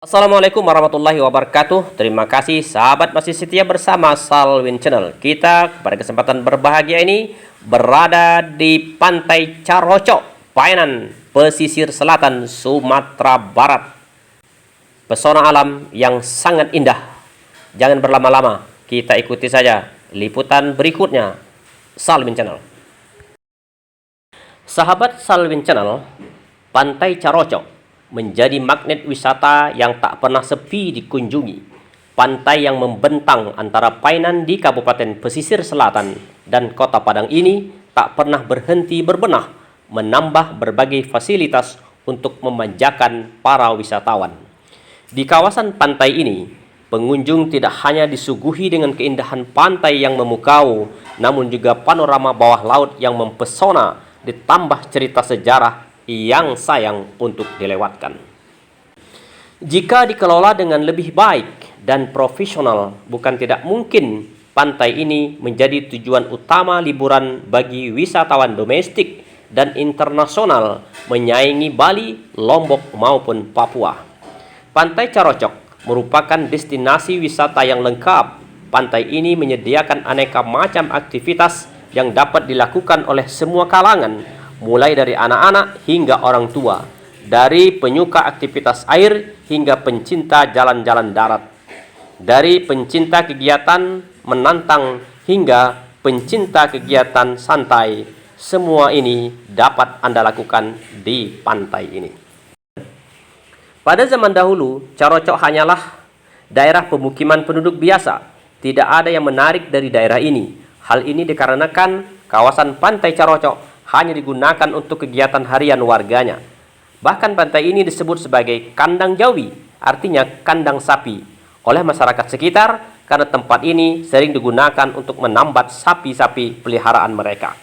Assalamualaikum warahmatullahi wabarakatuh. Terima kasih sahabat masih setia bersama Salwin Channel. Kita pada kesempatan berbahagia ini berada di Pantai Carocok, Painan, pesisir selatan Sumatera Barat. Pesona alam yang sangat indah. Jangan berlama-lama, kita ikuti saja liputan berikutnya Salwin Channel. Sahabat Salwin Channel, Pantai Carocok menjadi magnet wisata yang tak pernah sepi dikunjungi. Pantai yang membentang antara Painan di Kabupaten Pesisir Selatan dan Kota Padang ini tak pernah berhenti berbenah, menambah berbagai fasilitas untuk memanjakan para wisatawan. Di kawasan pantai ini, pengunjung tidak hanya disuguhi dengan keindahan pantai yang memukau, namun juga panorama bawah laut yang mempesona, ditambah cerita sejarah yang sayang untuk dilewatkan. Jika dikelola dengan lebih baik dan profesional, bukan tidak mungkin pantai ini menjadi tujuan utama liburan bagi wisatawan domestik dan internasional menyaingi Bali, Lombok maupun Papua. Pantai Carocok merupakan destinasi wisata yang lengkap. Pantai ini menyediakan aneka macam aktivitas yang dapat dilakukan oleh semua kalangan, mulai dari anak-anak hingga orang tua, dari penyuka aktivitas air hingga pencinta jalan-jalan darat, dari pencinta kegiatan menantang hingga pencinta kegiatan santai. Semua ini dapat Anda lakukan di pantai ini. Pada zaman dahulu, Carocok hanyalah daerah pemukiman penduduk biasa. Tidak ada yang menarik dari daerah ini. Hal ini dikarenakan kawasan Pantai Carocok hanya digunakan untuk kegiatan harian warganya. Bahkan pantai ini disebut sebagai kandang Jawi, artinya kandang sapi, oleh masyarakat sekitar karena tempat ini sering digunakan untuk menambat sapi-sapi peliharaan mereka.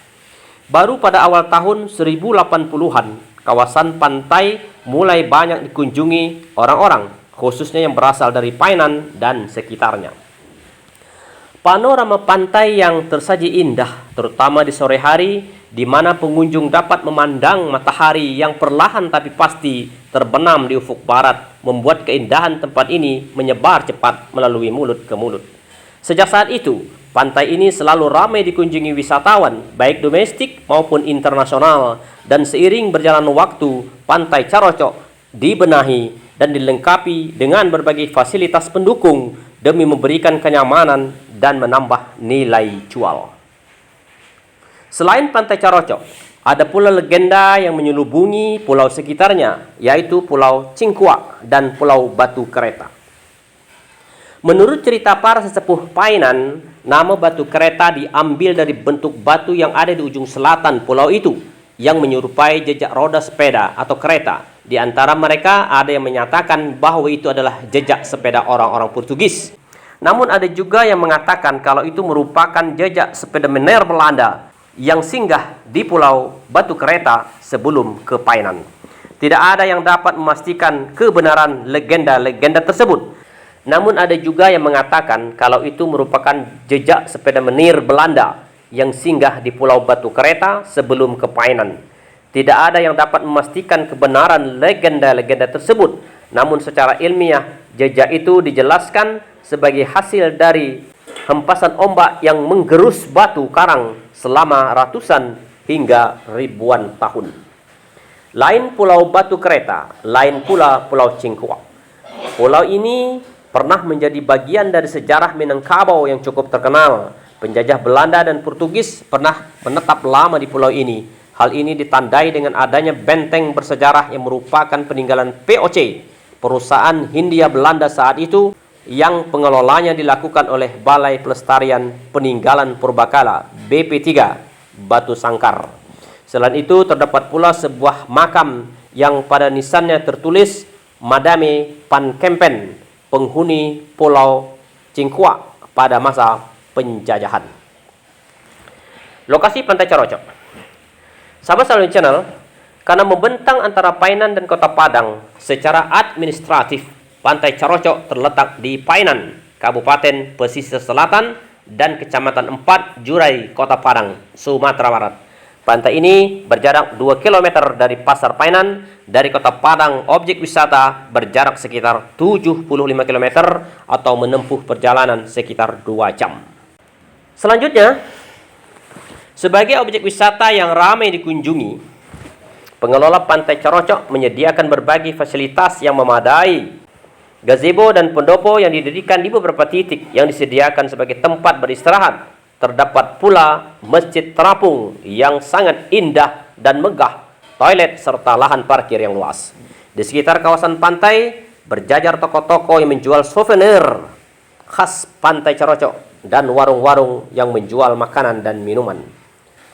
Baru pada awal tahun 1080-an, kawasan pantai mulai banyak dikunjungi orang-orang, khususnya yang berasal dari Painan dan sekitarnya. Panorama pantai yang tersaji indah, terutama di sore hari, di mana pengunjung dapat memandang matahari yang perlahan tapi pasti terbenam di ufuk barat, membuat keindahan tempat ini menyebar cepat melalui mulut ke mulut. Sejak saat itu, pantai ini selalu ramai dikunjungi wisatawan, baik domestik maupun internasional, dan seiring berjalan waktu, Pantai Carocok dibenahi dan dilengkapi dengan berbagai fasilitas pendukung demi memberikan kenyamanan dan menambah nilai jual. Selain Pantai Carocok, ada pula legenda yang menyelubungi pulau sekitarnya, yaitu Pulau Cingkuak dan Pulau Batu Kereta. Menurut cerita para sesepuh Painan, nama Batu Kereta diambil dari bentuk batu yang ada di ujung selatan pulau itu, yang menyerupai jejak roda sepeda atau kereta. Di antara mereka ada yang menyatakan bahwa itu adalah jejak sepeda orang-orang Portugis. Namun ada juga yang mengatakan kalau itu merupakan jejak sepeda mener Belanda yang singgah di Pulau Batu Kereta sebelum ke Painan. Tidak ada yang dapat memastikan kebenaran legenda-legenda tersebut. Namun ada juga yang mengatakan kalau itu merupakan jejak sepeda menir Belanda yang singgah di Pulau Batu Kereta sebelum ke Painan. Tidak ada yang dapat memastikan kebenaran legenda-legenda tersebut. Namun secara ilmiah, jejak itu dijelaskan sebagai hasil dari hempasan ombak yang menggerus batu karang selama ratusan hingga ribuan tahun. Lain Pulau Batu Kereta, lain pula Pulau Cingkuak. Pulau ini pernah menjadi bagian dari sejarah Minangkabau yang cukup terkenal. Penjajah Belanda dan Portugis pernah menetap lama di pulau ini. Hal ini ditandai dengan adanya benteng bersejarah yang merupakan peninggalan POC, perusahaan Hindia Belanda saat itu, yang pengelolanya dilakukan oleh Balai Pelestarian Peninggalan Purbakala BP3 Batu Sangkar. Selain itu terdapat pula sebuah makam yang pada nisannya tertulis Madame Pankempen, penghuni Pulau Cingkuak pada masa penjajahan. Lokasi Pantai Carocok. Sahabat Salwin Channel, karena membentang antara Painan dan Kota Padang, secara administratif Pantai Carocok terletak di Painan, Kabupaten Pesisir Selatan dan Kecamatan 4 Jurai, Kota Padang, Sumatera Barat. Pantai ini berjarak 2 km dari Pasar Painan. Dari Kota Padang, objek wisata berjarak sekitar 75 km atau menempuh perjalanan sekitar 2 jam. Selanjutnya, sebagai objek wisata yang ramai dikunjungi, pengelola Pantai Carocok menyediakan berbagai fasilitas yang memadai. Gazebo dan pendopo yang didirikan di beberapa titik yang disediakan sebagai tempat beristirahat. Terdapat pula masjid terapung yang sangat indah dan megah, toilet, serta lahan parkir yang luas. Di sekitar kawasan pantai, berjajar toko-toko yang menjual souvenir khas Pantai Carocok dan warung-warung yang menjual makanan dan minuman.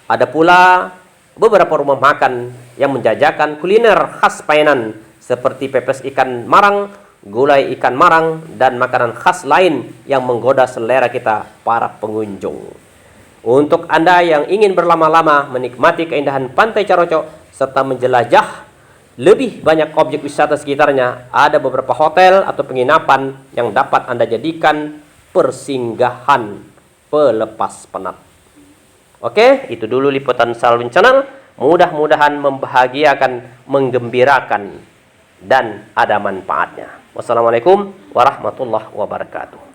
Ada pula beberapa rumah makan yang menjajakan kuliner khas Painan seperti pepes ikan marang, gulai ikan marang, dan makanan khas lain yang menggoda selera kita para pengunjung. Untuk Anda yang ingin berlama-lama menikmati keindahan Pantai Carocok serta menjelajah lebih banyak objek wisata sekitarnya, ada beberapa hotel atau penginapan yang dapat Anda jadikan persinggahan pelepas penat. Oke, itu dulu liputan Salwin Channel. Mudah-mudahan membahagiakan, menggembirakan, dan ada manfaatnya. Wassalamualaikum warahmatullahi wabarakatuh.